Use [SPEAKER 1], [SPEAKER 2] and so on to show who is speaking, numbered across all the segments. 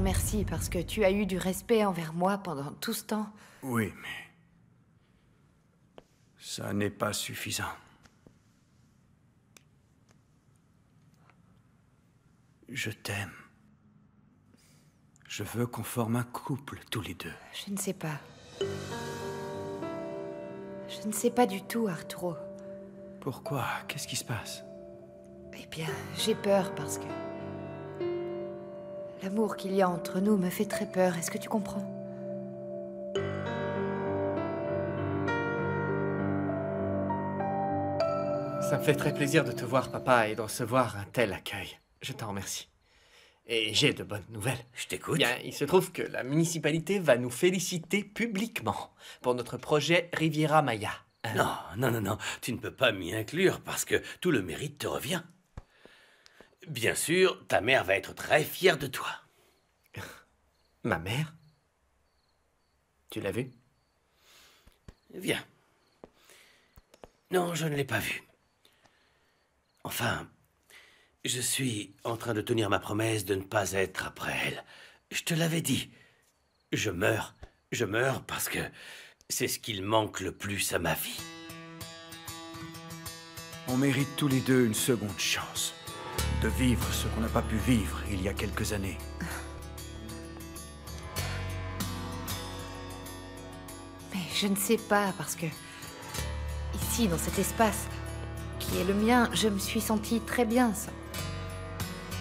[SPEAKER 1] remercie parce que tu as eu du respect envers moi pendant tout ce temps.
[SPEAKER 2] Oui, mais... ça n'est pas suffisant. Je t'aime. Je veux qu'on forme un couple, tous les deux.
[SPEAKER 1] Je ne sais pas. Je ne sais pas du tout, Arturo.
[SPEAKER 2] Pourquoi? Qu'est-ce qui se passe?
[SPEAKER 1] Eh bien, j'ai peur parce que... l'amour qu'il y a entre nous me fait très peur. Est-ce que tu comprends?
[SPEAKER 3] Ça me fait très plaisir de te voir, papa, et de recevoir un tel accueil. Je t'en remercie. Et j'ai de bonnes nouvelles.
[SPEAKER 4] Je t'écoute.
[SPEAKER 3] Bien, il se trouve que la municipalité va nous féliciter publiquement pour notre projet Riviera Maya.
[SPEAKER 4] Non, non, non, non, tu ne peux pas m'y inclure parce que tout le mérite te revient. Bien sûr, ta mère va être très fière de toi.
[SPEAKER 3] Ma mère? Tu l'as vue?
[SPEAKER 4] Viens. Non, je ne l'ai pas vue. Enfin, je suis en train de tenir ma promesse de ne pas être après elle. Je te l'avais dit. Je meurs parce que c'est ce qu'il manque le plus à ma vie.
[SPEAKER 2] On mérite tous les deux une seconde chance. De vivre ce qu'on n'a pas pu vivre il y a quelques années.
[SPEAKER 1] Mais je ne sais pas, parce que... ici, dans cet espace, qui est le mien, je me suis sentie très bien,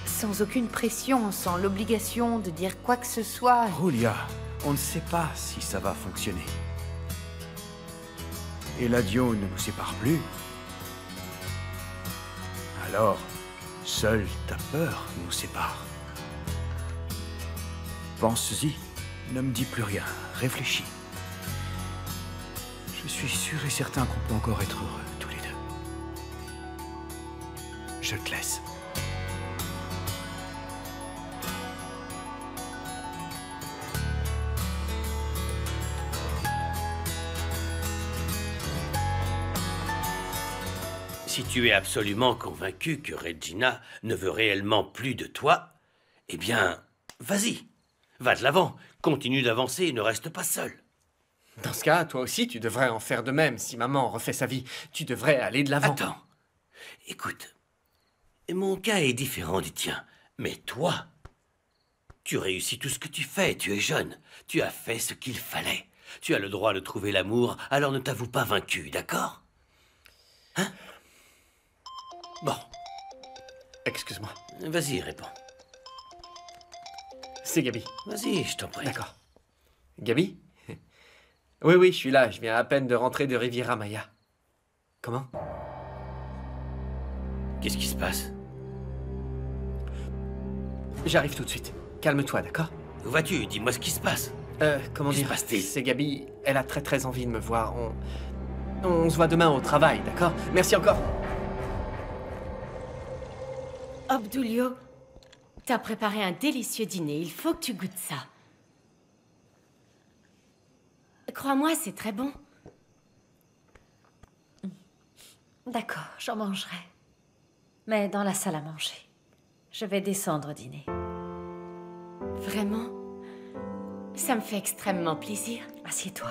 [SPEAKER 1] sans aucune pression, sans l'obligation de dire quoi que ce soit.
[SPEAKER 2] Julia, on ne sait pas si ça va fonctionner. Et l'adio ne nous sépare plus. Alors, seule ta peur nous sépare. Pense-y, ne me dis plus rien, réfléchis. Je suis sûr et certain qu'on peut encore être heureux, tous les deux. Je te laisse.
[SPEAKER 4] Si tu es absolument convaincu que Regina ne veut réellement plus de toi, eh bien, vas-y, va de l'avant, continue d'avancer et ne reste pas seul.
[SPEAKER 3] Dans ce cas, toi aussi, tu devrais en faire de même si maman refait sa vie. Tu devrais aller de l'avant.
[SPEAKER 4] Attends, écoute, mon cas est différent du tien, mais toi, tu réussis tout ce que tu fais, tu es jeune, tu as fait ce qu'il fallait. Tu as le droit de trouver l'amour, alors ne t'avoue pas vaincu, d'accord? Hein? Bon.
[SPEAKER 3] Excuse-moi.
[SPEAKER 4] Vas-y, réponds.
[SPEAKER 3] C'est Gabi.
[SPEAKER 4] Vas-y, je t'en prie.
[SPEAKER 3] D'accord. Gabi? Oui, oui, je suis là. Je viens à peine de rentrer de Riviera Maya. Comment?
[SPEAKER 4] Qu'est-ce qui se passe?
[SPEAKER 3] J'arrive tout de suite. Calme-toi, d'accord?
[SPEAKER 4] Où vas-tu? Dis-moi ce qui se passe.
[SPEAKER 3] Comment
[SPEAKER 4] Qu'est-ce
[SPEAKER 3] dire?
[SPEAKER 4] se passe-t-il?
[SPEAKER 3] C'est Gabi. Elle a très envie de me voir. On se voit demain au travail, d'accord? Merci encore.
[SPEAKER 5] Obdulio, t'as préparé un délicieux dîner. Il faut que tu goûtes ça. Crois-moi, c'est très bon.
[SPEAKER 6] D'accord, j'en mangerai. Mais dans la salle à manger. Je vais descendre dîner.
[SPEAKER 5] Vraiment? Ça me fait extrêmement plaisir.
[SPEAKER 6] Assieds-toi.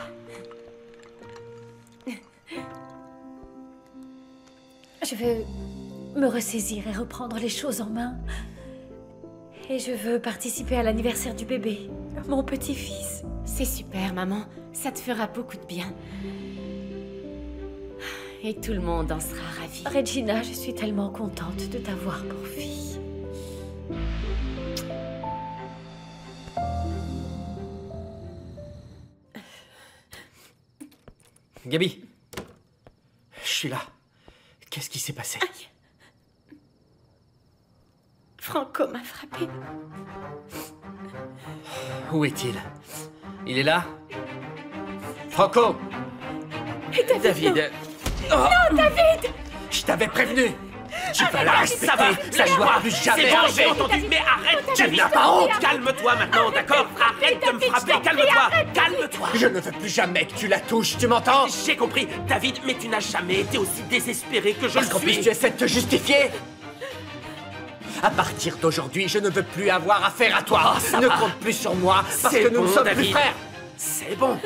[SPEAKER 6] Je veux me ressaisir et reprendre les choses en main. Et je veux participer à l'anniversaire du bébé, mon petit-fils.
[SPEAKER 5] C'est super, maman. Ça te fera beaucoup de bien. Et tout le monde en sera ravi.
[SPEAKER 6] Regina, je suis tellement contente de t'avoir pour fille.
[SPEAKER 3] Gabi. Je suis là. Qu'est-ce qui s'est passé?
[SPEAKER 5] Aïe. Franco m'a frappé.
[SPEAKER 3] Où est-il? Il est là? Franco!
[SPEAKER 5] Et
[SPEAKER 4] David!
[SPEAKER 5] Oh. Non, David!
[SPEAKER 3] Je t'avais prévenu! Tu vas la respecter!
[SPEAKER 4] Ça ne doit plus jamais
[SPEAKER 3] C'est bon,
[SPEAKER 4] arriver, entendu? Mais arrête! Tu n'as pas honte! Calme-toi maintenant, d'accord? Arrête de me frapper! Calme-toi! Calme-toi!
[SPEAKER 3] Je ne veux plus jamais que tu la touches, tu m'entends?
[SPEAKER 4] J'ai compris, David, mais tu n'as jamais été aussi désespéré que je le
[SPEAKER 3] Parce qu'en plus
[SPEAKER 4] suis.
[SPEAKER 3] tu essaies de te justifier! À partir d'aujourd'hui, je ne veux plus avoir affaire à toi. Ne compte plus sur moi, parce
[SPEAKER 4] C'est
[SPEAKER 3] que nous
[SPEAKER 4] bon,
[SPEAKER 3] ne sommes
[SPEAKER 4] David.
[SPEAKER 3] plus frères.
[SPEAKER 4] C'est bon.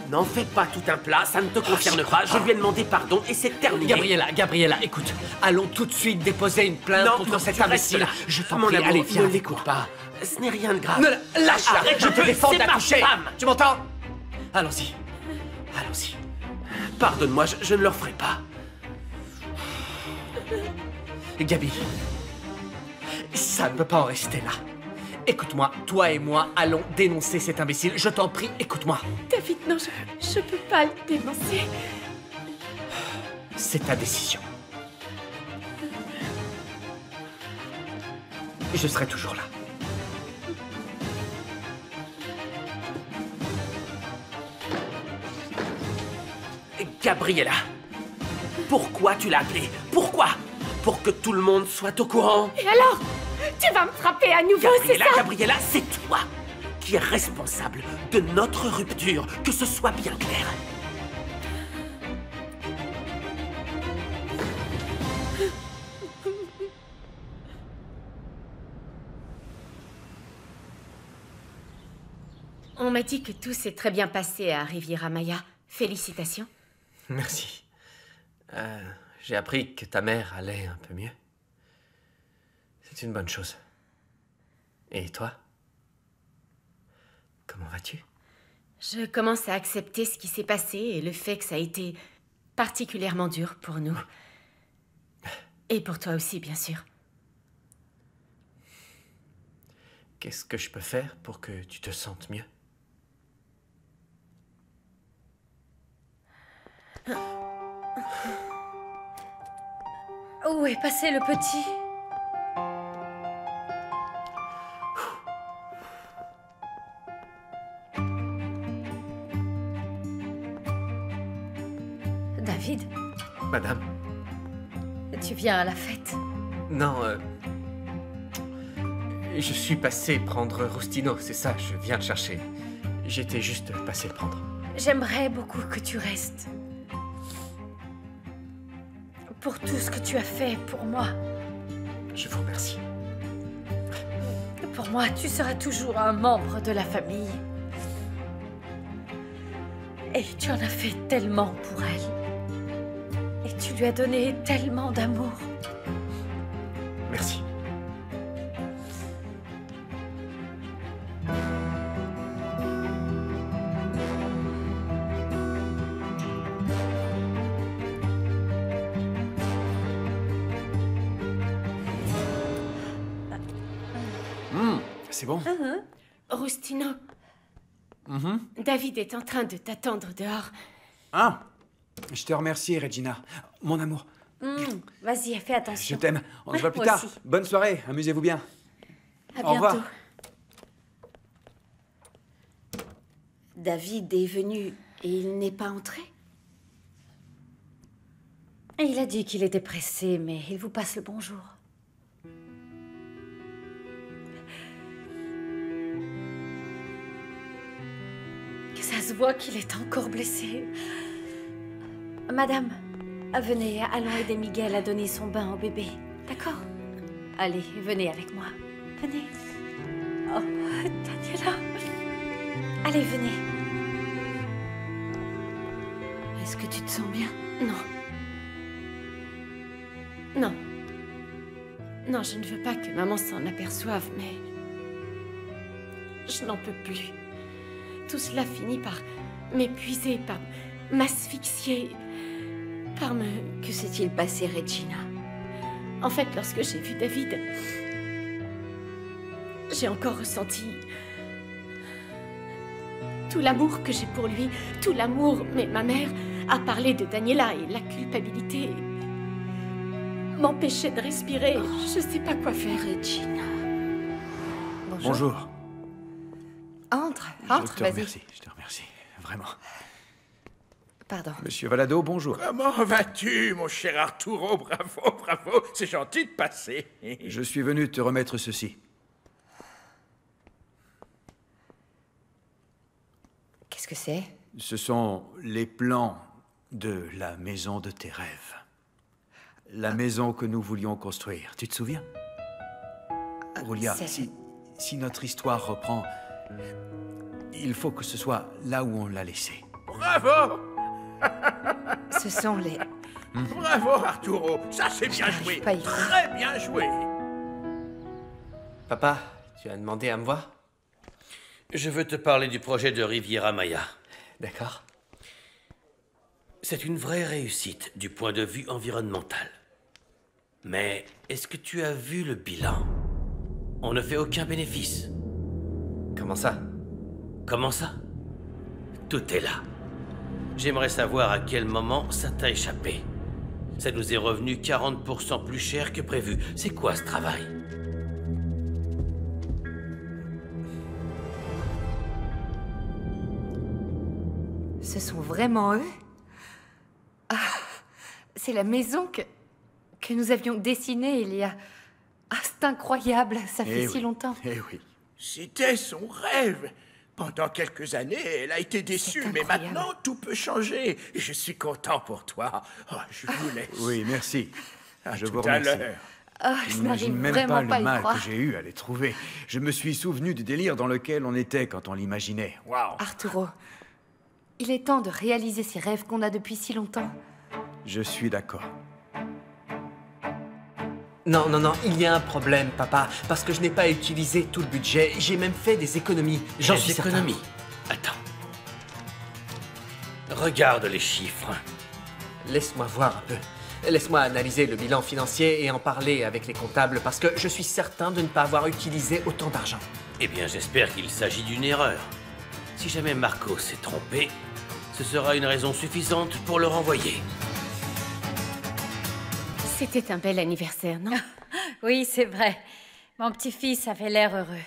[SPEAKER 4] N'en fais pas tout un plat, ça ne te concerne pas. Je lui ai demandé pardon et c'est terminé.
[SPEAKER 3] Gabriella, écoute. Allons tout de suite déposer une plainte contre cet
[SPEAKER 4] tu restes
[SPEAKER 3] imbécile.
[SPEAKER 4] là.
[SPEAKER 3] Je t'en
[SPEAKER 4] Mon
[SPEAKER 3] prie,
[SPEAKER 4] amour,
[SPEAKER 3] allez, viens
[SPEAKER 4] ne
[SPEAKER 3] avec
[SPEAKER 4] l'écoute
[SPEAKER 3] moi.
[SPEAKER 4] pas. Ce n'est rien de grave.
[SPEAKER 3] Lâche-la,
[SPEAKER 4] Arrête,
[SPEAKER 3] je te défends de
[SPEAKER 4] c'est
[SPEAKER 3] la
[SPEAKER 4] ma
[SPEAKER 3] toucher.
[SPEAKER 4] femme.
[SPEAKER 3] Tu m'entends? Allons-y. Allons-y.
[SPEAKER 4] Pardonne-moi, je ne le referai pas.
[SPEAKER 3] Gabi, ça ne peut pas en rester là. Écoute-moi, toi et moi allons dénoncer cet imbécile. Je t'en prie, écoute-moi.
[SPEAKER 5] David, non, je peux pas le dénoncer.
[SPEAKER 3] C'est ta décision. Je serai toujours là.
[SPEAKER 4] Gabriella, pourquoi tu l'as appelé? Pourquoi? Pour que tout le monde soit au courant.
[SPEAKER 5] Et alors? Tu vas me frapper à nouveau, c'est ça?
[SPEAKER 4] Gabriella, c'est toi qui es responsable de notre rupture, que ce soit bien clair.
[SPEAKER 5] On m'a dit que tout s'est très bien passé à Riviera Maya. Félicitations.
[SPEAKER 3] Merci. J'ai appris que ta mère allait un peu mieux. C'est une bonne chose. Et toi? Comment vas-tu?
[SPEAKER 5] Je commence à accepter ce qui s'est passé et le fait que ça a été particulièrement dur pour nous. Et pour toi aussi, bien sûr.
[SPEAKER 3] Qu'est-ce que je peux faire pour que tu te sentes mieux?
[SPEAKER 6] Où est passé le petit? David,
[SPEAKER 3] Madame?
[SPEAKER 6] tu viens à la fête?
[SPEAKER 3] Non, je suis passé prendre Rustino, c'est ça, je viens le chercher. J'étais juste passé le prendre.
[SPEAKER 6] J'aimerais beaucoup que tu restes. Pour tout ce que tu as fait pour moi.
[SPEAKER 3] Je vous remercie.
[SPEAKER 6] Pour moi, tu seras toujours un membre de la famille. Et tu en as fait tellement pour elle. Et tu lui as donné tellement d'amour.
[SPEAKER 3] Merci.
[SPEAKER 2] C'est bon?
[SPEAKER 5] Rustino, David est en train de t'attendre dehors.
[SPEAKER 2] Ah! Je te remercie, Regina. Mon amour,
[SPEAKER 6] Vas-y, fais
[SPEAKER 2] je
[SPEAKER 6] attention.
[SPEAKER 2] t'aime. On se voit plus
[SPEAKER 6] Moi
[SPEAKER 2] tard.
[SPEAKER 6] aussi.
[SPEAKER 2] Bonne soirée, amusez-vous bien.
[SPEAKER 6] À
[SPEAKER 2] Au revoir.
[SPEAKER 6] bientôt.
[SPEAKER 5] David est venu et il n'est pas entré?
[SPEAKER 6] Et il a dit qu'il était pressé, mais il vous passe le bonjour. Que ça se voit qu'il est encore blessé. Madame, venez, allons aider Miguel à donner son bain au bébé. D'accord? Allez, venez avec moi. Venez. Oh, Daniela. Allez, venez.
[SPEAKER 1] Est-ce que tu te sens bien?
[SPEAKER 5] Non. Non. Non, je ne veux pas que maman s'en aperçoive, mais... je n'en peux plus. Tout cela finit par m'épuiser, par m'asphyxier, par me...
[SPEAKER 1] Que s'est-il passé, Regina?
[SPEAKER 5] En fait, lorsque j'ai vu David, j'ai encore ressenti tout l'amour que j'ai pour lui, tout l'amour, mais ma mère a parlé de Daniela et la culpabilité m'empêchait de respirer. Je sais pas quoi faire.
[SPEAKER 1] Regina.
[SPEAKER 2] Bonjour.
[SPEAKER 1] Entre,
[SPEAKER 2] Je te
[SPEAKER 1] vas-y.
[SPEAKER 2] remercie, je te remercie. Vraiment.
[SPEAKER 1] Pardon.
[SPEAKER 2] Monsieur Valado, bonjour.
[SPEAKER 7] Comment vas-tu, mon cher Arturo? Bravo, bravo, c'est gentil de passer.
[SPEAKER 2] Je suis venu te remettre ceci.
[SPEAKER 1] Qu'est-ce que c'est?
[SPEAKER 2] Ce sont les plans de la maison de tes rêves. La maison que nous voulions construire. Tu te souviens? Roulia,
[SPEAKER 1] c'est-
[SPEAKER 2] si notre histoire reprend, il faut que ce soit là où on l'a laissé.
[SPEAKER 7] Bravo!
[SPEAKER 1] Ce sont les...
[SPEAKER 7] Bravo, Arturo! Ça, c'est bien
[SPEAKER 1] n'arrive
[SPEAKER 7] joué!
[SPEAKER 1] pas à y croire.
[SPEAKER 7] Très bien joué!
[SPEAKER 3] Papa, tu as demandé à me voir?
[SPEAKER 4] Je veux te parler du projet de Riviera Maya.
[SPEAKER 3] D'accord.
[SPEAKER 4] C'est une vraie réussite du point de vue environnemental. Mais est-ce que tu as vu le bilan? On ne fait aucun bénéfice.
[SPEAKER 3] Comment ça?
[SPEAKER 4] Comment ça? Tout est là. J'aimerais savoir à quel moment ça t'a échappé. Ça nous est revenu 40% plus cher que prévu. C'est quoi ce travail?
[SPEAKER 1] Ce sont vraiment eux? Ah, c'est la maison que nous avions dessinée il y a... Ah, c'est incroyable, ça fait
[SPEAKER 2] Eh
[SPEAKER 1] si
[SPEAKER 2] oui.
[SPEAKER 1] longtemps.
[SPEAKER 2] Eh oui.
[SPEAKER 7] C'était son rêve. Pendant quelques années, elle a été déçue, mais
[SPEAKER 1] incroyable.
[SPEAKER 7] maintenant, tout peut changer. Et je suis content pour toi. Oh, je vous laisse.
[SPEAKER 2] Oui, merci.
[SPEAKER 7] À
[SPEAKER 2] Je
[SPEAKER 7] tout
[SPEAKER 2] vous
[SPEAKER 7] à
[SPEAKER 2] remercie.
[SPEAKER 7] l'heure.
[SPEAKER 1] Ah, je
[SPEAKER 2] Je
[SPEAKER 1] n'arrive
[SPEAKER 2] n'imagine même
[SPEAKER 1] vraiment
[SPEAKER 2] pas
[SPEAKER 1] pas à
[SPEAKER 2] le
[SPEAKER 1] y
[SPEAKER 2] mal
[SPEAKER 1] croire.
[SPEAKER 2] que j'ai eu à les trouver. Je me suis souvenu du délire dans lequel on était quand on l'imaginait. Waouh.
[SPEAKER 1] Arturo, il est temps de réaliser ces rêves qu'on a depuis si longtemps.
[SPEAKER 2] Je suis d'accord.
[SPEAKER 3] Non, non, non, il y a un problème, papa, parce que je n'ai pas utilisé tout le budget. J'ai même fait des économies. J'en
[SPEAKER 4] Des
[SPEAKER 3] suis certain.
[SPEAKER 4] économies. Attends. Regarde les chiffres.
[SPEAKER 3] Laisse-moi voir un peu. Laisse-moi analyser le bilan financier et en parler avec les comptables, parce que je suis certain de ne pas avoir utilisé autant d'argent.
[SPEAKER 4] Eh bien, j'espère qu'il s'agit d'une erreur. Si jamais Marco s'est trompé, ce sera une raison suffisante pour le renvoyer.
[SPEAKER 5] C'était un bel anniversaire, non?
[SPEAKER 6] Oui, c'est vrai. Mon petit-fils avait l'air heureux.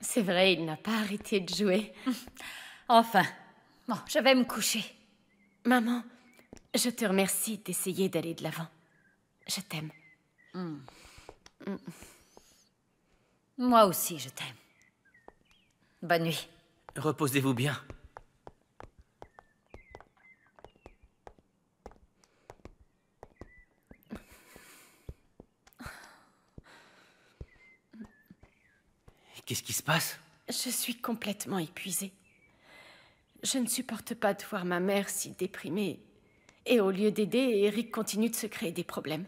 [SPEAKER 5] C'est vrai, il n'a pas arrêté de jouer.
[SPEAKER 6] Enfin. Bon, je vais me coucher.
[SPEAKER 5] Maman, je te remercie d'essayer d'aller de l'avant. Je t'aime.
[SPEAKER 6] Moi aussi, je t'aime. Bonne nuit.
[SPEAKER 4] Reposez-vous bien. Qu'est-ce qui se passe?
[SPEAKER 5] Je suis complètement épuisée. Je ne supporte pas de voir ma mère si déprimée. Et au lieu d'aider, Eric continue de se créer des problèmes.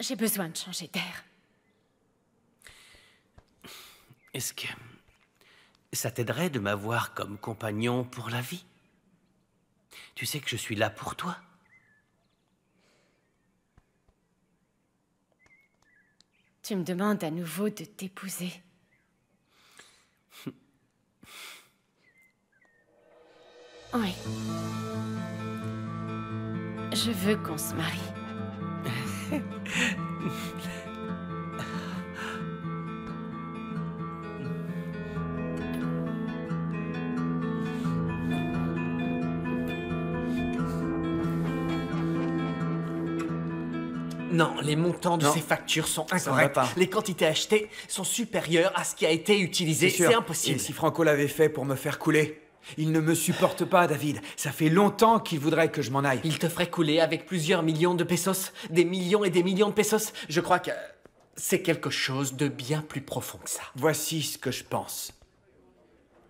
[SPEAKER 5] J'ai besoin de changer d'air.
[SPEAKER 4] Est-ce que ça t'aiderait de m'avoir comme compagnon pour la vie? Tu sais que je suis là pour toi.
[SPEAKER 5] Tu me demandes à nouveau de t'épouser. Oui. Je veux qu'on se marie.
[SPEAKER 3] Non, les montants de
[SPEAKER 2] Non.
[SPEAKER 3] ces factures sont
[SPEAKER 2] va
[SPEAKER 3] incorrects.
[SPEAKER 2] pas.
[SPEAKER 3] Les quantités achetées sont supérieures à ce qui a été utilisé.
[SPEAKER 2] sûr.
[SPEAKER 3] C'est impossible.
[SPEAKER 2] Et si Franco l'avait fait pour me faire couler? Il ne me supporte pas, David. Ça fait longtemps qu'il voudrait que je m'en aille.
[SPEAKER 3] Il te ferait couler avec plusieurs millions de pesos, des millions et des millions de pesos. Je crois que c'est quelque chose de bien plus profond que ça.
[SPEAKER 2] Voici ce que je pense.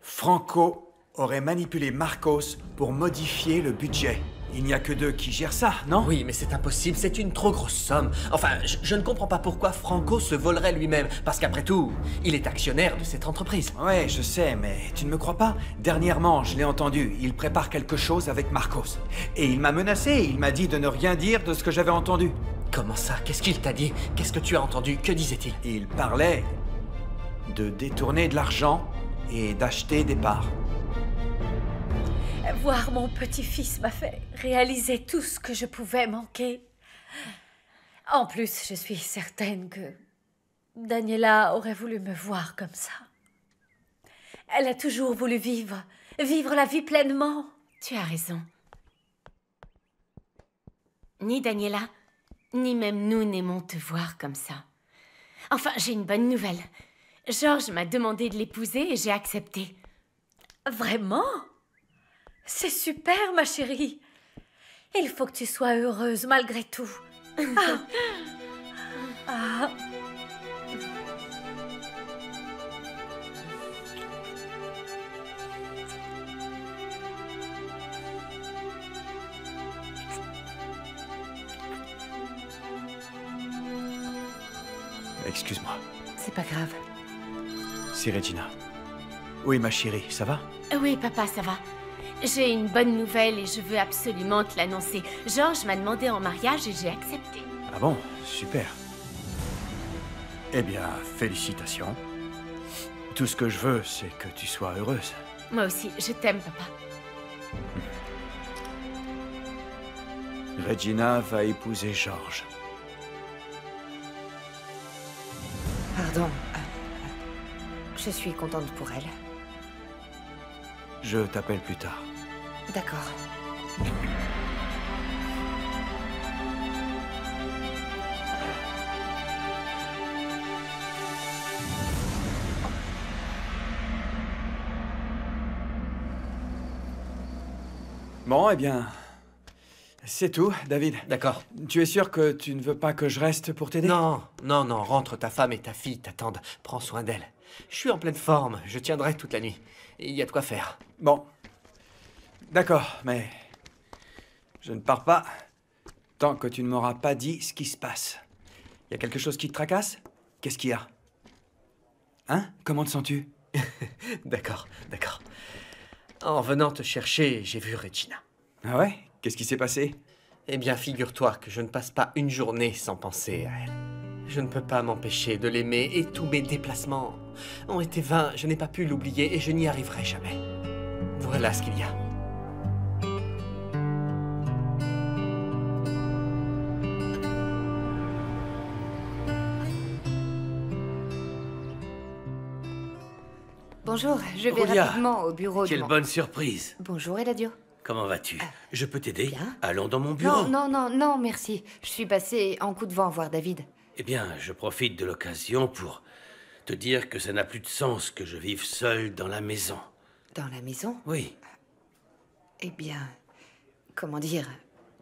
[SPEAKER 2] Franco aurait manipulé Marcos pour modifier le budget. Il n'y a que deux qui gèrent ça, non?
[SPEAKER 3] Oui, mais c'est impossible, c'est une trop grosse somme. Enfin, je ne comprends pas pourquoi Franco se volerait lui-même, parce qu'après tout, il est actionnaire de cette entreprise.
[SPEAKER 2] Ouais, je sais, mais tu ne me crois pas? Dernièrement, je l'ai entendu, il prépare quelque chose avec Marcos. Et il m'a menacé, il m'a dit de ne rien dire de ce que j'avais entendu.
[SPEAKER 3] Comment ça? Qu'est-ce qu'il t'a dit? Qu'est-ce que tu as entendu? Que disait-il?
[SPEAKER 2] Il parlait de détourner de l'argent et d'acheter des parts.
[SPEAKER 6] Voir mon petit-fils m'a fait réaliser tout ce que je pouvais manquer. En plus, je suis certaine que Daniela aurait voulu me voir comme ça. Elle a toujours voulu vivre la vie pleinement.
[SPEAKER 5] Tu as raison. Ni Daniela, ni même nous n'aimons te voir comme ça. Enfin, j'ai une bonne nouvelle. Georges m'a demandé de l'épouser et j'ai accepté.
[SPEAKER 6] Vraiment? C'est super, ma chérie. Il faut que tu sois heureuse malgré tout. Ah. Ah.
[SPEAKER 2] Excuse-moi.
[SPEAKER 1] C'est pas grave.
[SPEAKER 2] C'est Regina. Oui, ma chérie, ça va?
[SPEAKER 5] Oui, papa, ça va. J'ai une bonne nouvelle et je veux absolument te l'annoncer. Georges m'a demandé en mariage et j'ai accepté.
[SPEAKER 2] Ah bon? Super. Eh bien, félicitations. Tout ce que je veux, c'est que tu sois heureuse.
[SPEAKER 5] Moi aussi, je t'aime, papa.
[SPEAKER 2] Regina va épouser Georges.
[SPEAKER 1] Pardon. Je suis contente pour elle.
[SPEAKER 2] Je t'appelle plus tard.
[SPEAKER 1] D'accord.
[SPEAKER 2] Bon, eh bien... C'est tout, David.
[SPEAKER 3] D'accord.
[SPEAKER 2] Tu es sûr que tu ne veux pas que je reste pour t'aider?
[SPEAKER 3] Non, non, non, rentre, ta femme et ta fille t'attendent. Prends soin d'elles. Je suis en pleine forme, je tiendrai toute la nuit. Il y a de quoi faire.
[SPEAKER 2] Bon. D'accord, mais... Je ne pars pas tant que tu ne m'auras pas dit ce qui se passe. Il y a quelque chose qui te tracasse? Qu'est-ce qu'il y a? Hein? Comment te sens-tu?
[SPEAKER 3] D'accord, d'accord. En venant te chercher, j'ai vu Regina.
[SPEAKER 2] Ah ouais? Qu'est-ce qui s'est passé?
[SPEAKER 3] Eh bien, figure-toi que je ne passe pas une journée sans penser à elle. Je ne peux pas m'empêcher de l'aimer et tous mes déplacements ont été vains. Je n'ai pas pu l'oublier et je n'y arriverai jamais. Voilà ce qu'il y a.
[SPEAKER 1] Bonjour, je vais
[SPEAKER 4] Julia,
[SPEAKER 1] rapidement au bureau
[SPEAKER 4] Quelle
[SPEAKER 1] de mon...
[SPEAKER 4] bonne surprise.
[SPEAKER 1] Bonjour, Eladio.
[SPEAKER 4] Comment vas-tu? Je peux t'aider?
[SPEAKER 1] bien.
[SPEAKER 4] Allons dans mon bureau.
[SPEAKER 1] Non, merci. Je suis passée en coup de vent voir David.
[SPEAKER 4] Eh bien, je profite de l'occasion pour te dire que ça n'a plus de sens que je vive seul dans la maison.
[SPEAKER 1] Dans la maison?
[SPEAKER 4] Oui.
[SPEAKER 1] Eh bien, comment dire?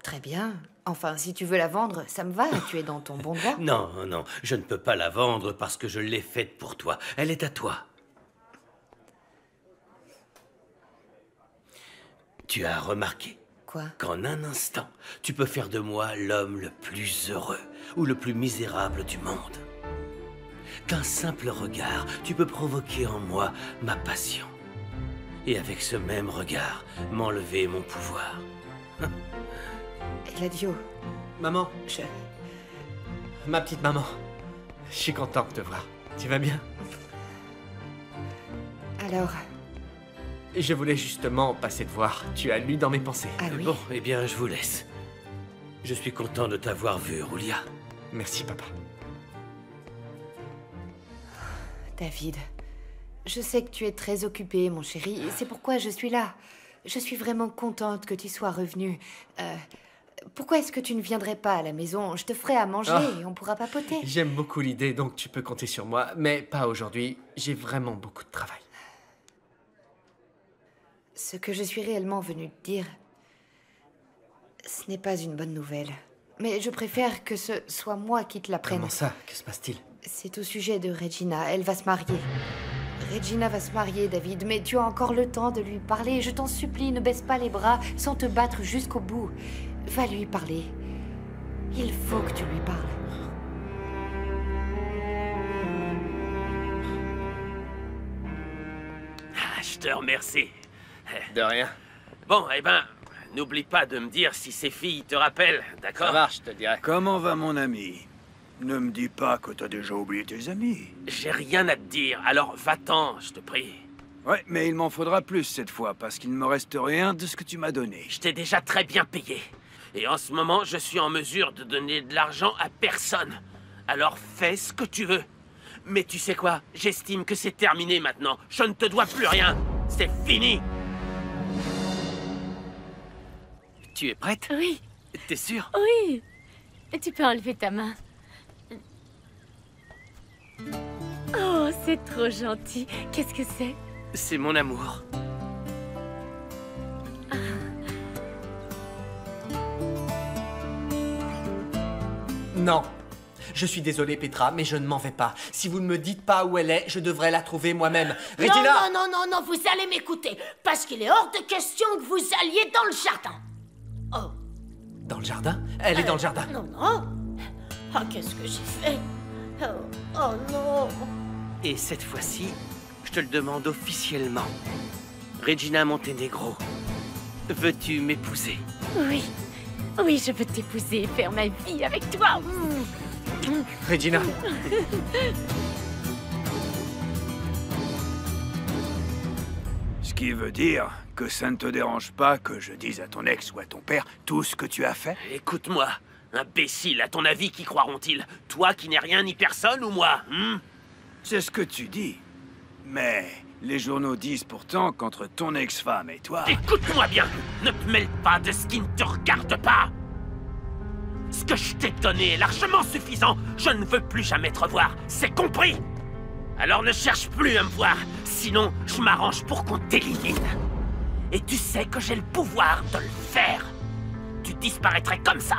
[SPEAKER 1] Très bien. Enfin, si tu veux la vendre, ça me va. Tu es dans ton bon droit.
[SPEAKER 4] Non, non, je ne peux pas la vendre parce que je l'ai faite pour toi. Elle est à toi. Tu as remarqué
[SPEAKER 1] Quoi?
[SPEAKER 4] qu'en un instant, tu peux faire de moi l'homme le plus heureux ou le plus misérable du monde. Qu'un simple regard, tu peux provoquer en moi ma passion. Et avec ce même regard, m'enlever mon pouvoir.
[SPEAKER 1] Eladio,
[SPEAKER 3] Maman, ma petite maman, je suis content de te voir. Tu vas bien?
[SPEAKER 1] alors...
[SPEAKER 3] Je voulais justement passer te voir. Tu as lu dans mes pensées.
[SPEAKER 1] Ah oui?
[SPEAKER 4] Bon, eh bien, je vous laisse. Je suis content de t'avoir vu, Julia.
[SPEAKER 3] Merci, papa.
[SPEAKER 1] David, je sais que tu es très occupé, mon chéri. C'est pourquoi je suis là. Je suis vraiment contente que tu sois revenu. Pourquoi est-ce que tu ne viendrais pas à la maison? Je te ferai à manger et on pourra papoter.
[SPEAKER 3] J'aime beaucoup l'idée, donc tu peux compter sur moi. Mais pas aujourd'hui. J'ai vraiment beaucoup de travail.
[SPEAKER 1] Ce que je suis réellement venue te dire, ce n'est pas une bonne nouvelle. Mais je préfère que ce soit moi qui te l'apprenne.
[SPEAKER 3] Comment ça? Que se passe-t-il?
[SPEAKER 1] C'est au sujet de Regina. Elle va se marier. Regina va se marier, David, mais tu as encore le temps de lui parler. Je t'en supplie, ne baisse pas les bras sans te battre jusqu'au bout. Va lui parler. Il faut que tu lui parles.
[SPEAKER 4] Ah, je te remercie.
[SPEAKER 3] De rien.
[SPEAKER 4] Bon, eh ben, n'oublie pas de me dire si ces filles te rappellent, d'accord?
[SPEAKER 3] Ça marche, je te le dirai.
[SPEAKER 8] Comment va mon ami? Ne me dis pas que t'as déjà oublié tes amis.
[SPEAKER 4] J'ai rien à te dire, alors va-t'en, je te prie.
[SPEAKER 8] Ouais, mais il m'en faudra plus cette fois, parce qu'il ne me reste rien de ce que tu m'as donné.
[SPEAKER 4] Je t'ai déjà très bien payé. Et en ce moment, je suis en mesure de donner de l'argent à personne. Alors fais ce que tu veux. Mais tu sais quoi? J'estime que c'est terminé maintenant. Je ne te dois plus rien. C'est fini. Tu es prête?
[SPEAKER 5] Oui,
[SPEAKER 4] T'es sûre?
[SPEAKER 5] oui. Tu peux enlever ta main. Oh, c'est trop gentil. Qu'est-ce que c'est?
[SPEAKER 4] C'est mon amour.
[SPEAKER 3] Non. Je suis désolé, Petra, mais je ne m'en vais pas. Si vous ne me dites pas où elle est, je devrais la trouver moi-même. Regina!
[SPEAKER 5] Non, vous allez m'écouter. Parce qu'il est hors de question que vous alliez dans le jardin. Oh.
[SPEAKER 3] Dans le jardin? Elle est dans le jardin.
[SPEAKER 5] Non. Ah, qu'est-ce que j'ai fait? Oh non.
[SPEAKER 4] Et cette fois-ci, je te le demande officiellement. Regina Montenegro, veux-tu m'épouser?
[SPEAKER 5] Oui, je veux t'épouser et faire ma vie avec toi.
[SPEAKER 3] Regina!
[SPEAKER 8] Ce qui veut dire que ça ne te dérange pas que je dise à ton ex ou à ton père tout ce que tu as fait?
[SPEAKER 4] Écoute-moi, imbécile, à ton avis, qui croiront-ils? Toi qui n'es rien ni personne ou moi?
[SPEAKER 8] C'est ce que tu dis. Mais les journaux disent pourtant qu'entre ton ex-femme et toi...
[SPEAKER 4] Écoute-moi bien, ne te mêle pas de ce qui ne te regarde pas. Ce que je t'ai donné est largement suffisant. Je ne veux plus jamais te revoir, c'est compris? Alors ne cherche plus à me voir, sinon je m'arrange pour qu'on t'élimine. Et tu sais que j'ai le pouvoir de le faire. Tu disparaîtrais comme ça,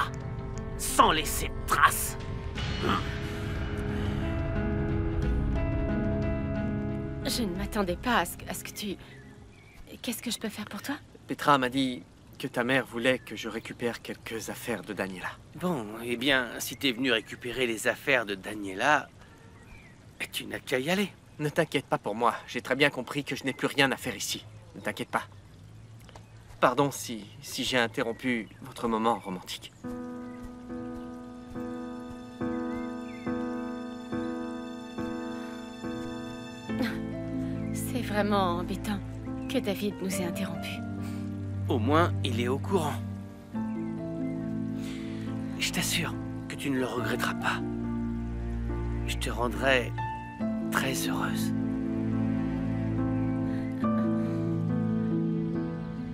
[SPEAKER 4] sans laisser de traces.
[SPEAKER 5] Je ne m'attendais pas à ce que tu... Qu'est-ce que je peux faire pour toi?
[SPEAKER 3] Petra m'a dit que ta mère voulait que je récupère quelques affaires de Daniela.
[SPEAKER 4] Bon, eh bien, si t'es venu récupérer les affaires de Daniela, tu n'as qu'à y aller.
[SPEAKER 3] Ne t'inquiète pas pour moi. J'ai très bien compris que je n'ai plus rien à faire ici. Ne t'inquiète pas. Pardon si j'ai interrompu votre moment romantique.
[SPEAKER 5] C'est vraiment embêtant que David nous ait interrompus.
[SPEAKER 4] Au moins, il est au courant. Je t'assure que tu ne le regretteras pas. Je te rendrai très heureuse.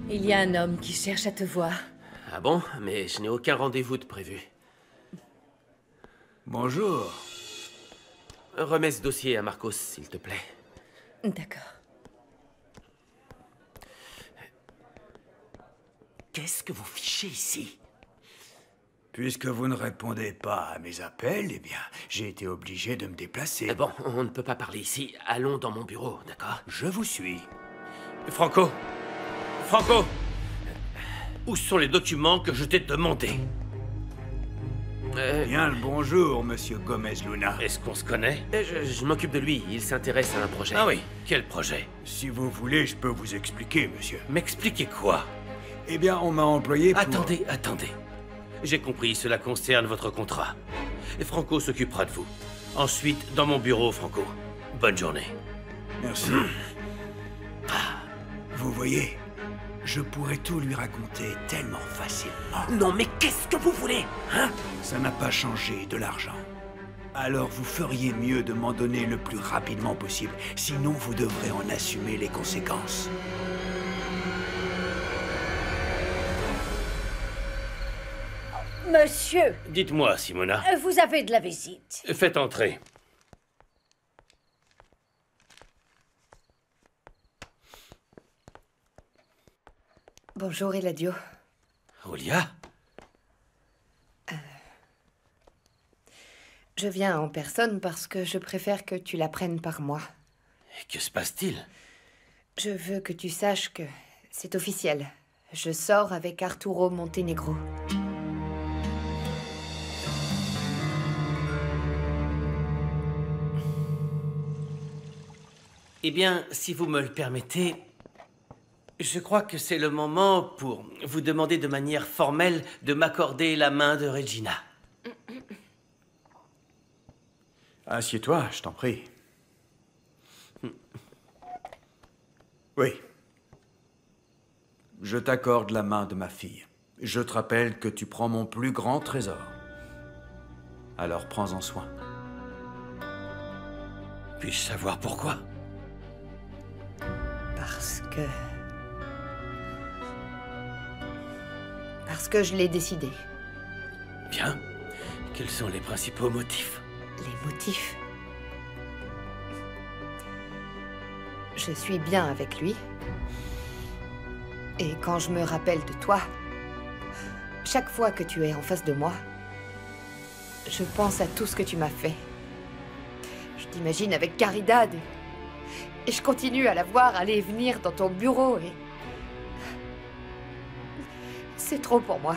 [SPEAKER 6] Il y a un homme qui cherche à te voir.
[SPEAKER 4] Ah bon? Mais je n'ai aucun rendez-vous de prévu.
[SPEAKER 8] Bonjour.
[SPEAKER 4] Remets ce dossier à Marcos, s'il te plaît.
[SPEAKER 6] D'accord.
[SPEAKER 4] Qu'est-ce que vous fichez ici?
[SPEAKER 8] Puisque vous ne répondez pas à mes appels, eh bien, j'ai été obligé de me déplacer.
[SPEAKER 4] Bon, on ne peut pas parler ici. Allons dans mon bureau, d'accord?
[SPEAKER 8] Je vous suis.
[SPEAKER 4] Franco! Franco! Où sont les documents que je t'ai demandés?
[SPEAKER 8] Bien le bonjour, monsieur Gomez Luna.
[SPEAKER 4] Est-ce qu'on se connaît? Je m'occupe de lui, il s'intéresse à un projet. Ah oui, quel projet?
[SPEAKER 8] Si vous voulez, je peux vous expliquer, monsieur.
[SPEAKER 4] M'expliquer quoi?
[SPEAKER 8] Eh bien, on m'a employé pour...
[SPEAKER 4] Attendez. J'ai compris, cela concerne votre contrat. Et Franco s'occupera de vous. Ensuite, dans mon bureau, Franco. Bonne journée.
[SPEAKER 8] Merci. Vous voyez, je pourrais tout lui raconter tellement facilement.
[SPEAKER 4] Non, mais qu'est-ce que vous voulez, hein?
[SPEAKER 8] Ça n'a pas changé, de l'argent. Alors vous feriez mieux de m'en donner le plus rapidement possible. Sinon, vous devrez en assumer les conséquences.
[SPEAKER 6] Monsieur,
[SPEAKER 4] Dites-moi, Simona.
[SPEAKER 6] vous avez de la visite.
[SPEAKER 4] Faites entrer.
[SPEAKER 1] Bonjour, Eladio.
[SPEAKER 4] Olia?
[SPEAKER 1] Je viens en personne parce que je préfère que tu l'apprennes par moi.
[SPEAKER 4] Que se passe-t-il?
[SPEAKER 1] Je veux que tu saches que c'est officiel. Je sors avec Arturo Montenegro.
[SPEAKER 4] Eh bien, si vous me le permettez, je crois que c'est le moment pour vous demander de manière formelle de m'accorder la main de Regina.
[SPEAKER 8] Assieds-toi, je t'en prie. Oui. Je t'accorde la main de ma fille. Je te rappelle que tu prends mon plus grand trésor. Alors prends-en soin.
[SPEAKER 4] Puis-je savoir pourquoi?
[SPEAKER 1] Parce que je l'ai décidé.
[SPEAKER 4] Bien. Quels sont les principaux motifs?
[SPEAKER 1] Les motifs? Je suis bien avec lui. Et quand je me rappelle de toi, chaque fois que tu es en face de moi, Je pense à tout ce que tu m'as fait. Je t'imagine avec Caridad. Et je continue à la voir aller et venir dans ton bureau et... C'est trop pour moi.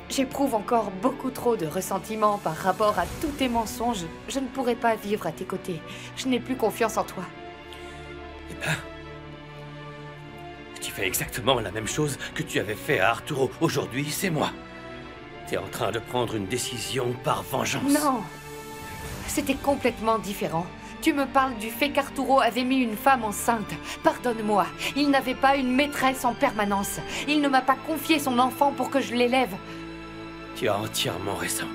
[SPEAKER 1] J'éprouve encore beaucoup trop de ressentiment par rapport à tous tes mensonges. Je ne pourrai pas vivre à tes côtés. Je n'ai plus confiance en toi.
[SPEAKER 4] Eh ben... Tu fais exactement la même chose que tu avais fait à Arturo. Aujourd'hui, c'est moi. T'es en train de prendre une décision par vengeance.
[SPEAKER 1] Non. C'était complètement différent. Tu me parles du fait qu'Arturo avait mis une femme enceinte. Pardonne-moi. Il n'avait pas une maîtresse en permanence. Il ne m'a pas confié son enfant pour que je l'élève.
[SPEAKER 4] Tu as entièrement raison.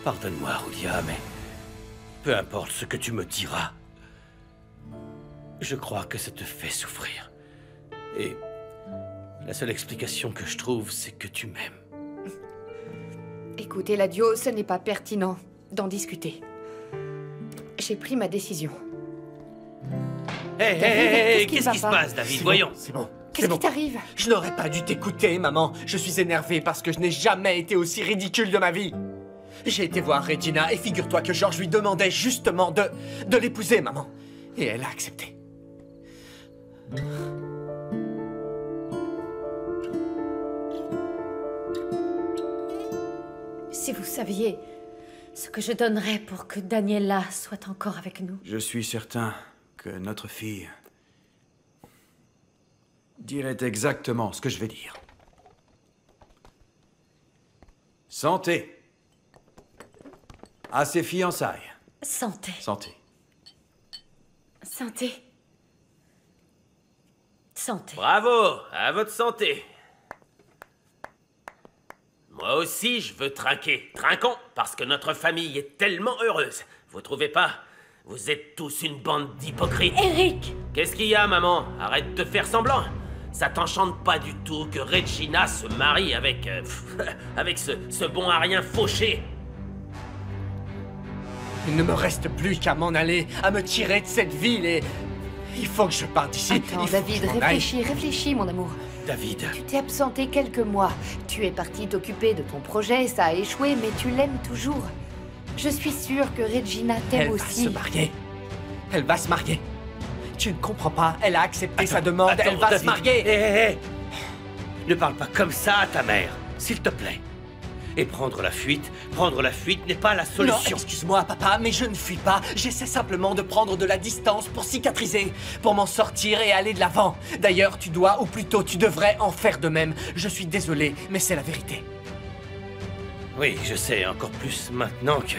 [SPEAKER 4] Pardonne-moi, Julia, mais peu importe ce que tu me diras, je crois que ça te fait souffrir. Et la seule explication que je trouve, c'est que tu m'aimes.
[SPEAKER 1] Écoute, Eladio, ce n'est pas pertinent d'en discuter. J'ai pris ma décision.
[SPEAKER 4] Hé, qu'est-ce qui se passe, David? Voyons.
[SPEAKER 3] C'est bon.
[SPEAKER 1] Qu'est-ce qui t'arrive?
[SPEAKER 3] Je n'aurais pas dû t'écouter, maman. Je suis énervé parce que je n'ai jamais été aussi ridicule de ma vie. J'ai été voir Regina et figure-toi que George lui demandait justement de l'épouser, maman. Et elle a accepté.
[SPEAKER 6] Si vous saviez ce que je donnerais pour que Daniela soit encore avec nous.
[SPEAKER 8] Je suis certain que notre fille dirait exactement ce que je vais dire. Santé. À ses fiançailles.
[SPEAKER 6] Santé.
[SPEAKER 8] Santé.
[SPEAKER 6] Santé. Santé.
[SPEAKER 4] Bravo, à votre santé. Moi aussi, je veux trinquer. Trinquons, parce que notre famille est tellement heureuse. Vous trouvez pas? Vous êtes tous une bande d'hypocrites.
[SPEAKER 6] Eric!
[SPEAKER 4] Qu'est-ce qu'il y a, maman? Arrête de faire semblant. Ça t'enchante pas du tout que Regina se marie avec... avec ce bon à rien fauché.
[SPEAKER 3] Il ne me reste plus qu'à m'en aller, à me tirer de cette ville et... Il faut que je parte d'ici.
[SPEAKER 1] Attends, David, réfléchis, mon amour.
[SPEAKER 4] David...
[SPEAKER 1] Tu t'es absenté quelques mois. Tu es parti t'occuper de ton projet, ça a échoué, mais tu l'aimes toujours. Je suis sûre que Regina t'aime aussi.
[SPEAKER 3] Elle va se marier. Elle va se marier. Tu ne comprends pas, elle a accepté sa demande, elle va
[SPEAKER 4] David.
[SPEAKER 3] se marier.
[SPEAKER 4] Hé. Ne parle pas comme ça à ta mère, s'il te plaît. Et prendre la fuite n'est pas la solution.
[SPEAKER 3] Non, excuse-moi, papa, mais je ne fuis pas. J'essaie simplement de prendre de la distance pour cicatriser, pour m'en sortir et aller de l'avant. D'ailleurs, tu dois, ou plutôt tu devrais en faire de même. Je suis désolé, mais c'est la vérité.
[SPEAKER 4] Oui, je sais, encore plus maintenant que...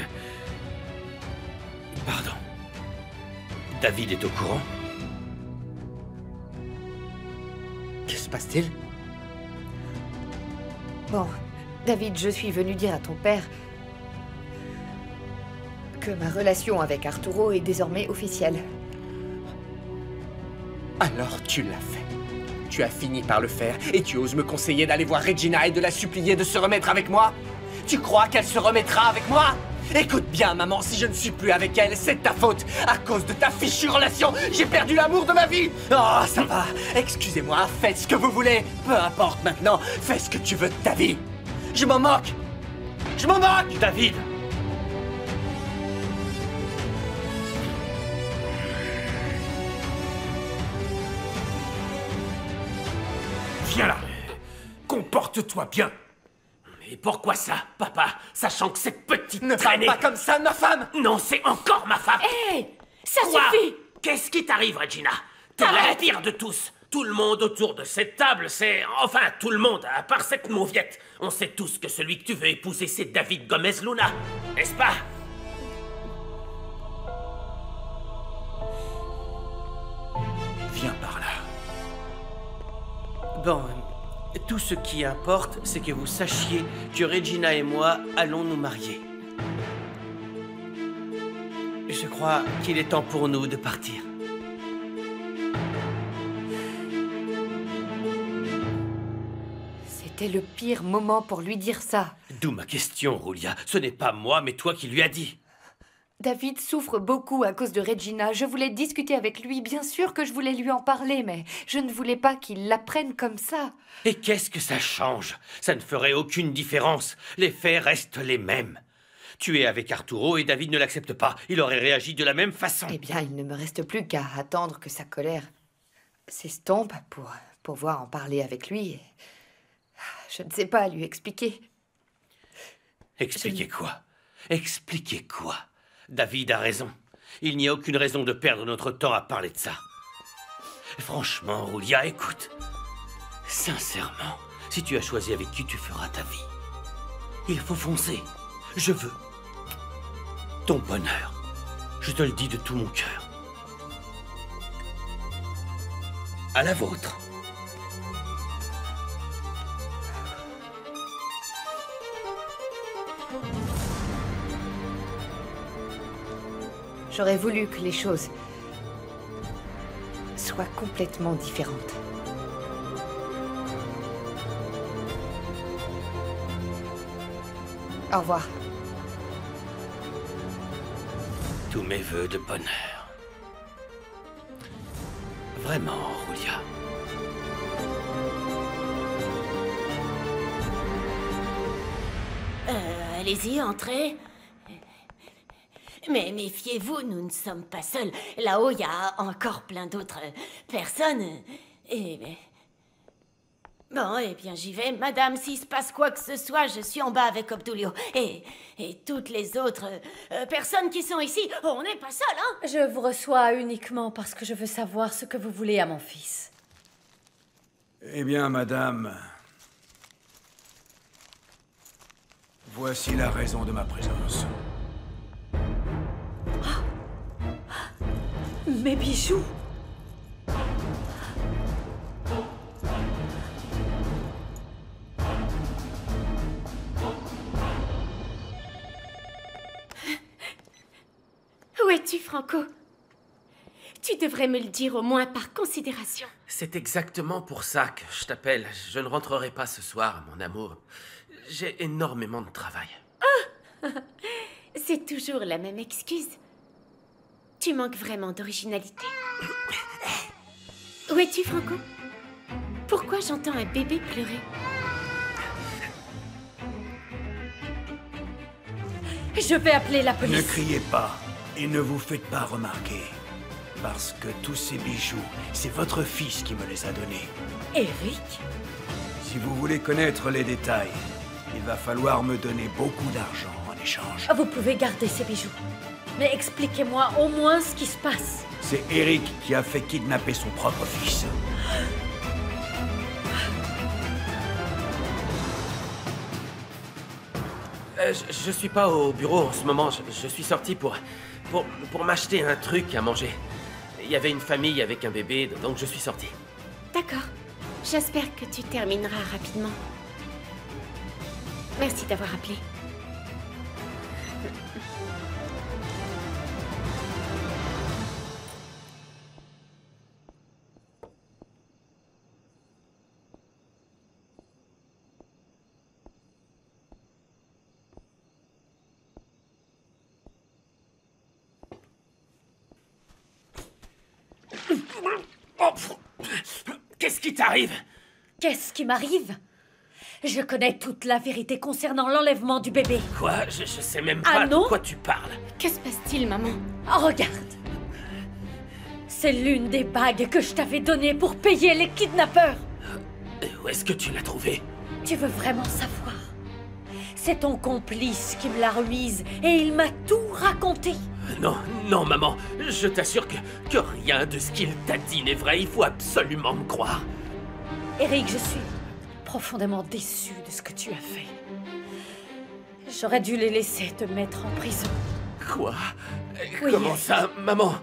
[SPEAKER 4] Pardon. David est au courant?
[SPEAKER 3] Que se passe-t-il?
[SPEAKER 1] Bon, David, je suis venue dire à ton père que ma relation avec Arturo est désormais officielle.
[SPEAKER 3] Alors tu l'as fait. Tu as fini par le faire et tu oses me conseiller d'aller voir Regina et de la supplier de se remettre avec moi? Tu crois qu'elle se remettra avec moi? Écoute bien, maman, si je ne suis plus avec elle, c'est de ta faute. À cause de ta fichue relation, j'ai perdu l'amour de ma vie. Oh, ça va. Excusez-moi, faites ce que vous voulez. Peu importe maintenant, fais ce que tu veux de ta vie. Je m'en moque. Je m'en moque,
[SPEAKER 4] David!
[SPEAKER 7] Viens là. Comporte-toi bien.
[SPEAKER 4] Mais pourquoi ça, papa? Sachant que cette petite
[SPEAKER 3] ne parle
[SPEAKER 4] traînée...
[SPEAKER 3] pas comme ça de ma femme.
[SPEAKER 4] Non, c'est encore ma femme.
[SPEAKER 5] Hé! Ça
[SPEAKER 4] Quoi?
[SPEAKER 5] suffit!
[SPEAKER 4] Qu'est-ce qui t'arrive, Regina? T'es la
[SPEAKER 5] Arrête!
[SPEAKER 4] pire de tous. Tout le monde autour de cette table, c'est... Enfin, tout le monde, à part cette mauviette. On sait tous que celui que tu veux épouser, c'est David Gomez Luna. N'est-ce pas?
[SPEAKER 8] Viens par là.
[SPEAKER 4] Bon, tout ce qui importe, c'est que vous sachiez que Regina et moi allons nous marier. Je crois qu'il est temps pour nous de partir.
[SPEAKER 1] C'était le pire moment pour lui dire ça.
[SPEAKER 4] D'où ma question, Julia. Ce n'est pas moi, mais toi qui lui as dit.
[SPEAKER 1] David souffre beaucoup à cause de Regina. Je voulais discuter avec lui. Bien sûr que je voulais lui en parler, mais je ne voulais pas qu'il l'apprenne comme ça.
[SPEAKER 4] Et qu'est-ce que ça change? Ça ne ferait aucune différence. Les faits restent les mêmes. Tu es avec Arturo et David ne l'accepte pas. Il aurait réagi de la même façon.
[SPEAKER 1] Eh bien, il ne me reste plus qu'à attendre que sa colère s'estompe pour pouvoir en parler avec lui. Je ne sais pas lui expliquer.
[SPEAKER 4] Expliquer quoi? Expliquer quoi? David a raison. Il n'y a aucune raison de perdre notre temps à parler de ça. Franchement, Roulia, écoute. Sincèrement, si tu as choisi avec qui tu feras ta vie, il faut foncer. Je veux ton bonheur. Je te le dis de tout mon cœur. À la vôtre.
[SPEAKER 1] J'aurais voulu que les choses soient complètement différentes. Au revoir.
[SPEAKER 4] Tous mes vœux de bonheur. Vraiment, Roulia.
[SPEAKER 5] Allez-y, entrez. Mais méfiez-vous, nous ne sommes pas seuls. Là-haut, il y a encore plein d'autres personnes. Et... Bon, eh bien, j'y vais. Madame, s'il se passe quoi que ce soit, je suis en bas avec Obdulio. Et toutes les autres personnes qui sont ici, on n'est pas seuls, hein?
[SPEAKER 6] Je vous reçois uniquement parce que je veux savoir ce que vous voulez à mon fils.
[SPEAKER 8] Eh bien, madame... Voici la raison de ma présence.
[SPEAKER 6] Mes bijoux!
[SPEAKER 5] Où es-tu, Franco? Tu devrais me le dire au moins par considération.
[SPEAKER 3] C'est exactement pour ça que je t'appelle. Je ne rentrerai pas ce soir, mon amour. J'ai énormément de travail.
[SPEAKER 5] Ah! C'est toujours la même excuse. Tu manques vraiment d'originalité. Où es-tu, Franco? Pourquoi j'entends un bébé pleurer?
[SPEAKER 6] Je vais appeler la police.
[SPEAKER 8] Ne criez pas et ne vous faites pas remarquer. Parce que tous ces bijoux, c'est votre fils qui me les a donnés.
[SPEAKER 6] Eric?
[SPEAKER 8] Si vous voulez connaître les détails, il va falloir me donner beaucoup d'argent en échange.
[SPEAKER 6] Vous pouvez garder ces bijoux. Mais expliquez-moi au moins ce qui se passe.
[SPEAKER 8] C'est Eric qui a fait kidnapper son propre fils.
[SPEAKER 3] Je suis pas au bureau en ce moment. Je suis sorti pour m'acheter un truc à manger. Il y avait une famille avec un bébé, donc je suis sorti.
[SPEAKER 5] D'accord. J'espère que tu termineras rapidement. Merci d'avoir appelé.
[SPEAKER 4] Qu'est-ce qui t'arrive?
[SPEAKER 6] Qu'est-ce qui m'arrive? Je connais toute la vérité concernant l'enlèvement du bébé.
[SPEAKER 4] Quoi? Je sais même pas de quoi tu parles.
[SPEAKER 5] Que se passe-t-il, maman?
[SPEAKER 6] Oh, regarde. C'est l'une des bagues que je t'avais données pour payer les kidnappeurs.
[SPEAKER 4] Où est-ce que tu l'as trouvée?
[SPEAKER 6] Tu veux vraiment savoir? C'est ton complice qui me l'a remise et il m'a tout raconté.
[SPEAKER 4] Non, non, maman. Je t'assure que rien de ce qu'il t'a dit n'est vrai. Il faut absolument me croire.
[SPEAKER 6] Eric, je suis profondément déçue de ce que tu as fait. J'aurais dû les laisser te mettre en prison.
[SPEAKER 4] Quoi?
[SPEAKER 6] Oui.
[SPEAKER 4] Comment ça, maman?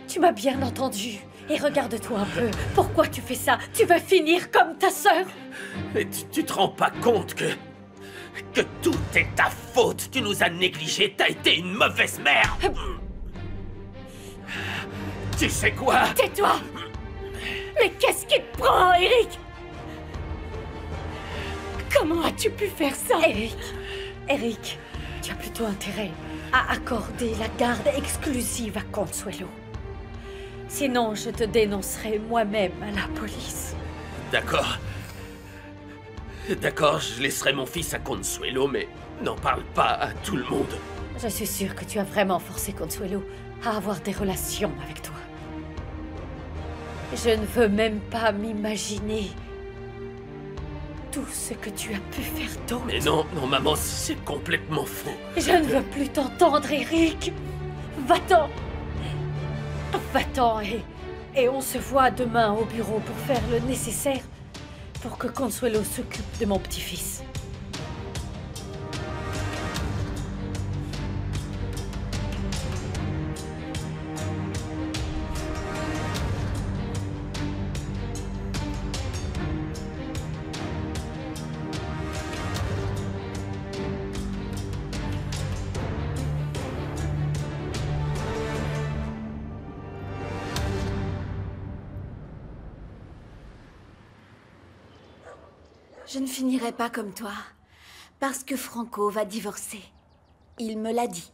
[SPEAKER 6] Tu m'as bien entendu. Et regarde-toi un peu. Pourquoi tu fais ça? Tu vas finir comme ta sœur.
[SPEAKER 4] Mais tu te rends pas compte que tout est ta faute. Tu nous as négligés. T'as été une mauvaise mère. Tu sais quoi?
[SPEAKER 5] Tais-toi! Mais qu'est-ce qui te prend, Eric? Comment as-tu pu faire ça?
[SPEAKER 6] Eric, Tu as plutôt intérêt à accorder la garde exclusive à Consuelo. Sinon, je te dénoncerai moi-même à la police.
[SPEAKER 4] D'accord. D'accord, je laisserai mon fils à Consuelo, mais n'en parle pas à tout le monde.
[SPEAKER 6] Je suis sûre que tu as vraiment forcé Consuelo à avoir des relations avec toi. Je ne veux même pas m'imaginer tout ce que tu as pu faire d'autre.
[SPEAKER 4] Mais non, non, maman, c'est complètement faux.
[SPEAKER 6] Je ne veux plus t'entendre, Eric. Va-t'en. Va-t'en et on se voit demain au bureau pour faire le nécessaire pour que Consuelo s'occupe de mon petit-fils.
[SPEAKER 5] Je ne finirai pas comme toi, parce que Franco va divorcer. Il me l'a dit.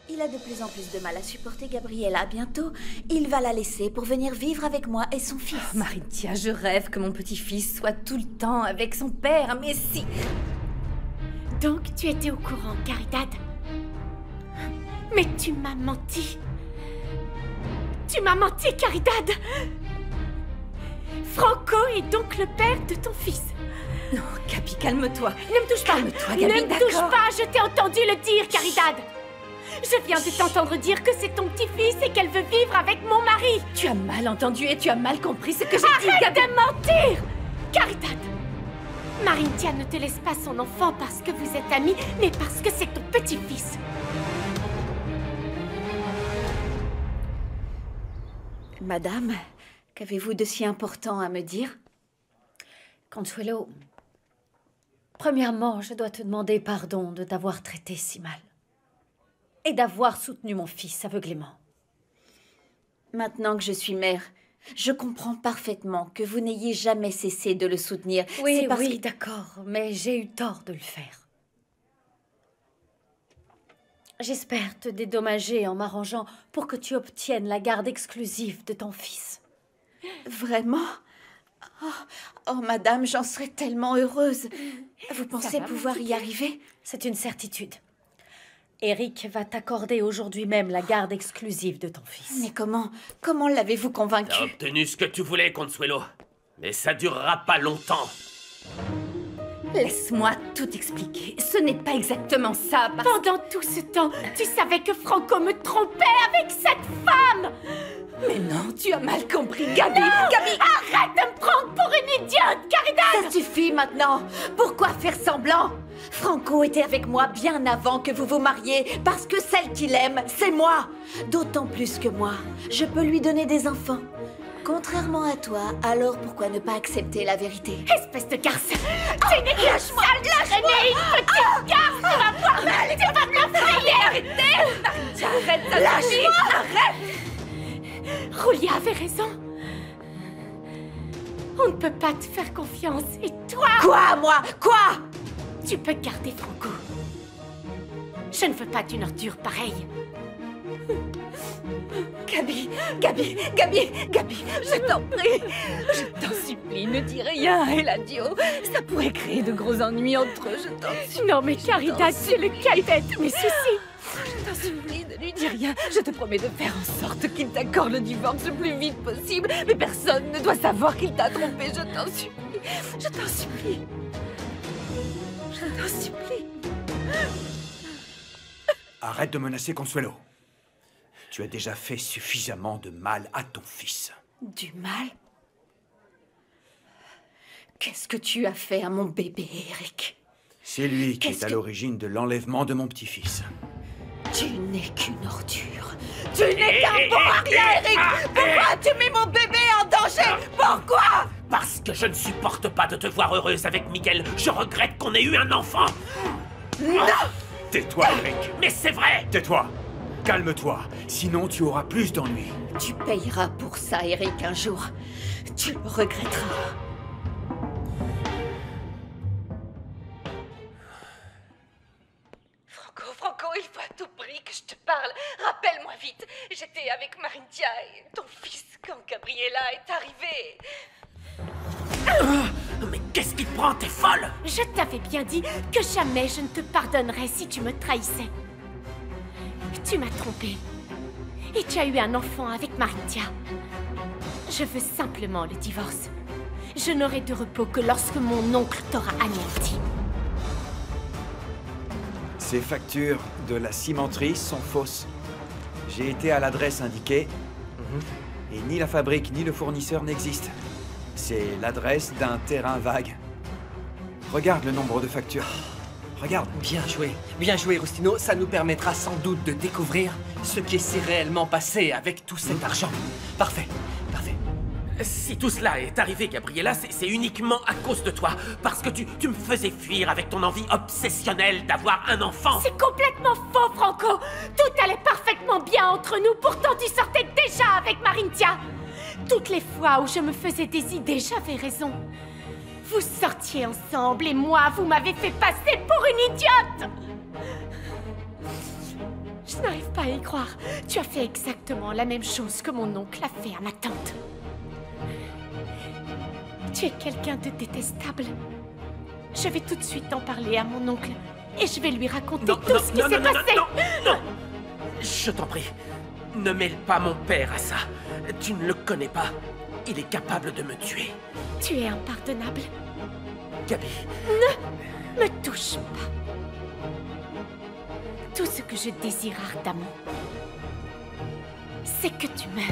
[SPEAKER 5] Il a de plus en plus de mal à supporter Gabriella. Bientôt, il va la laisser pour venir vivre avec moi et son fils.
[SPEAKER 1] Marintia, je rêve que mon petit-fils soit tout le temps avec son père, mais si...
[SPEAKER 5] Donc, tu étais au courant, Caridad? Mais tu m'as menti. Tu m'as menti, Caridad. Franco est donc le père de ton fils.
[SPEAKER 1] Non, Gabi, calme-toi.
[SPEAKER 5] Ne me touche pas.
[SPEAKER 1] Calme-toi, Gabi,
[SPEAKER 5] ne me touche pas, je t'ai entendu le dire, Caridad. Je viens de t'entendre dire que c'est ton petit-fils et qu'elle veut vivre avec mon mari.
[SPEAKER 1] Tu as mal entendu et tu as mal compris ce que j'ai dit, Gabi.
[SPEAKER 5] Arrête de mentir, Caridad. Marintia ne te laisse pas son enfant parce que vous êtes amis, mais parce que c'est ton petit-fils. Madame, qu'avez-vous de si important à me dire?
[SPEAKER 6] Consuelo, premièrement, je dois te demander pardon de t'avoir traité si mal. Et d'avoir soutenu mon fils aveuglément.
[SPEAKER 5] Maintenant que je suis mère, je comprends parfaitement que vous n'ayez jamais cessé de le soutenir.
[SPEAKER 6] Oui,
[SPEAKER 5] parce
[SPEAKER 6] oui,
[SPEAKER 5] que...
[SPEAKER 6] d'accord, mais j'ai eu tort de le faire. J'espère te dédommager en m'arrangeant pour que tu obtiennes la garde exclusive de ton fils.
[SPEAKER 5] Vraiment? Oh, madame, j'en serais tellement heureuse. Vous pensez pouvoir y arriver?
[SPEAKER 6] C'est une certitude. Eric va t'accorder aujourd'hui même la garde exclusive de ton fils.
[SPEAKER 5] Mais comment l'avez-vous convaincu?
[SPEAKER 4] T'as obtenu ce que tu voulais, Consuelo. Mais ça durera pas longtemps.
[SPEAKER 1] Laisse-moi tout expliquer. Ce n'est pas exactement ça, parce...
[SPEAKER 5] Pendant tout ce temps, tu savais que Franco me trompait avec cette femme!
[SPEAKER 1] Mais non, tu as mal compris, Gabi.
[SPEAKER 5] Non,
[SPEAKER 1] Gabi,
[SPEAKER 5] arrête de me prendre pour une idiote, Caridad!
[SPEAKER 9] Ça suffit maintenant. Pourquoi faire semblant? Franco était avec moi bien avant que vous vous mariez, parce que celle qu'il aime, c'est moi. D'autant plus que moi, je peux lui donner des enfants. Contrairement à toi, alors pourquoi ne pas accepter la vérité?
[SPEAKER 5] Espèce de garce! Tu n'es qu'une sale traînée, une petite garce! Tu vas voir mal et tu vas me l'effrayer!
[SPEAKER 1] arrête, ça suffit.
[SPEAKER 5] Julia avait raison. On ne peut pas te faire confiance. Et toi?
[SPEAKER 9] Quoi, moi? Quoi?
[SPEAKER 5] Tu peux garder Franco. Je ne veux pas d'une ordure pareille.
[SPEAKER 1] Gabi, je t'en prie. Je t'en supplie, ne dis rien, Eladio. Ça pourrait créer de gros ennuis entre eux, je t'en supplie.
[SPEAKER 5] Non mais Caridad, c'est le cadet de mes soucis.
[SPEAKER 1] Je t'en supplie, ne lui dis rien. Je te promets de faire en sorte qu'il t'accorde le divorce le plus vite possible. Mais personne ne doit savoir qu'il t'a trompé, je t'en supplie. Je t'en supplie. Je t'en supplie.
[SPEAKER 8] Arrête de menacer Consuelo. Tu as déjà fait suffisamment de mal à ton fils.
[SPEAKER 9] Du mal? Qu'est-ce que tu as fait à mon bébé, Eric?
[SPEAKER 8] C'est lui qui est à l'origine de l'enlèvement de mon petit-fils.
[SPEAKER 9] Tu n'es qu'une ordure. Tu n'es qu'un bon à rien, Eric! Pourquoi tu mets mon bébé en danger? Pourquoi?
[SPEAKER 4] Parce que je ne supporte pas de te voir heureuse avec Miguel. Je regrette qu'on ait eu un enfant.
[SPEAKER 9] Non!
[SPEAKER 8] Tais-toi, Eric.
[SPEAKER 4] Mais c'est vrai!
[SPEAKER 8] Tais-toi. Calme-toi, sinon tu auras plus d'ennuis.
[SPEAKER 9] Tu payeras pour ça, Eric, un jour. Tu le regretteras.
[SPEAKER 1] Franco,
[SPEAKER 6] parle. Rappelle-moi vite. J'étais avec Marintia et ton fils quand Gabriella est arrivée.
[SPEAKER 4] Mais qu'est-ce qui te prend? T'es folle!
[SPEAKER 5] Je t'avais bien dit que jamais je ne te pardonnerais si tu me trahissais. Tu m'as trompé. Et tu as eu un enfant avec Marintia. Je veux simplement le divorce. Je n'aurai de repos que lorsque mon oncle t'aura anéanti.
[SPEAKER 2] Ces factures de la cimenterie sont fausses. J'ai été à l'adresse indiquée, et ni la fabrique ni le fournisseur n'existent. C'est l'adresse d'un terrain vague. Regarde le nombre de factures. Regarde.
[SPEAKER 3] Bien joué, Rustino. Ça nous permettra sans doute de découvrir ce qui s'est réellement passé avec tout cet argent. Parfait.
[SPEAKER 4] Si tout cela est arrivé, Gabriella, c'est uniquement à cause de toi. Parce que tu me faisais fuir avec ton envie obsessionnelle d'avoir un enfant.
[SPEAKER 5] C'est complètement faux, Franco. Tout allait parfaitement bien entre nous. Pourtant, tu sortais déjà avec Marintia. Toutes les fois où je me faisais des idées, j'avais raison. Vous sortiez ensemble et moi, vous m'avez fait passer pour une idiote. Je n'arrive pas à y croire. Tu as fait exactement la même chose que mon oncle a fait à ma tante. Tu es quelqu'un de détestable. Je vais tout de suite en parler à mon oncle et je vais lui raconter tout ce qui s'est passé.
[SPEAKER 4] Non. Je t'en prie, ne mêle pas mon père à ça. Tu ne le connais pas. Il est capable de me tuer.
[SPEAKER 5] Tu es impardonnable.
[SPEAKER 4] Gabi.
[SPEAKER 5] Ne me touche pas. Tout ce que je désire ardemment, c'est que tu meurs.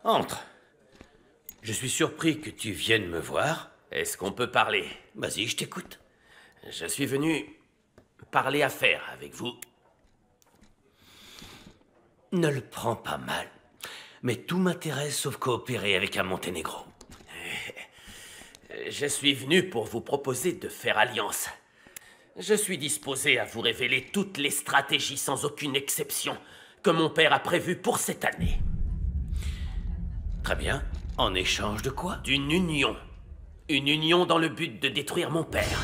[SPEAKER 4] Entre. Je suis surpris que tu viennes me voir. Est-ce qu'on peut parler? Vas-y, je t'écoute. Je suis venu parler affaires avec vous. Ne le prends pas mal, mais tout m'intéresse sauf coopérer avec un Monténégro. Je suis venu pour vous proposer de faire alliance. Je suis disposé à vous révéler toutes les stratégies sans aucune exception que mon père a prévues pour cette année. Très bien. En échange de quoi? D'une union. Une union dans le but de détruire mon père.